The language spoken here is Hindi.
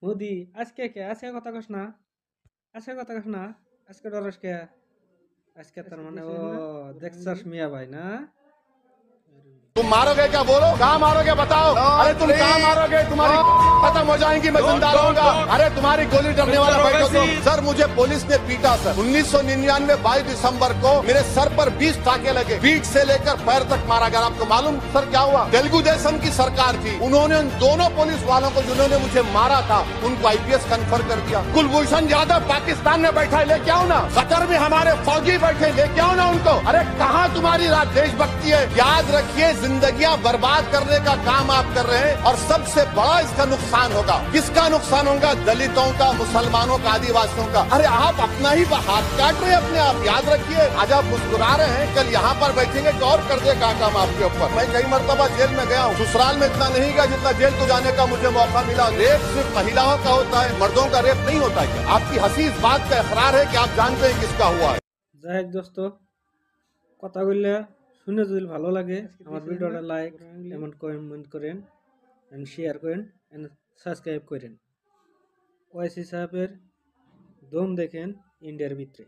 মোদি আজকে কথা কস না, আজকে ডরস কে? আজকে তার মানে ও দেখছস মিয়া ভাই না? तुम मारोगे क्या? बोलो कहाँ मारोगे बताओ। अरे तुम कहाँ मारोगे? तुम्हारी खत्म हो जाएंगी, मैं जिंदा रहूंगा। अरे तुम्हारी गोली डरने वाला बैठो तुम। सर मुझे पुलिस ने पीटा सर 1999 22 दिसंबर को मेरे सर पर 20 टाके लगे, पीठ से लेकर पैर तक मारा गया। आपको मालूम सर क्या हुआ? तेलुगु देशम की सरकार थी, उन्होंने उन दोनों पुलिस वालों को जिन्होंने मुझे मारा था उनको IPS कन्फर कर दिया। कुलभूषण यादव पाकिस्तान में बैठा है, लेके आओ ना। कतर में हमारे फौजी बैठे, लेके आओ ना उनको। अरे कहाँ तुम्हारी देशभक्ति है? याद रखिए जिंदगियां बर्बाद करने का काम आप कर रहे हैं और सबसे बड़ा इसका नुकसान होगा। किसका नुकसान होगा? दलितों का, मुसलमानों का, आदिवासियों का। अरे आप अपना ही हाथ काट रहे हैं अपने आप। याद रखिए आज आप मुस्कुरा रहे हैं, कल यहाँ पर बैठेंगे तो और कर देगा काम आपके ऊपर। मैं कई मरतबा जेल में गया हूँ, ससुराल में इतना नहीं गया जितना जेल को जाने का मुझे मौका मिला। रेप सिर्फ महिलाओं का होता है, मर्दों का रेप नहीं होता है। आपकी हंसी इस बात का इकरार है कि आप जानते हैं किसका हुआ है। যাই হোক দোস্ত, কথা বললে শুনে যদি ভালো লাগে আমার ভিডিওটা লাইক এমন কমেন্ট করেন, শেয়ার করেন, সাবস্ক্রাইব করেন। ওয়াইসি সাহেবের দম দেখেন ইন্ডিয়ার ভিতরে।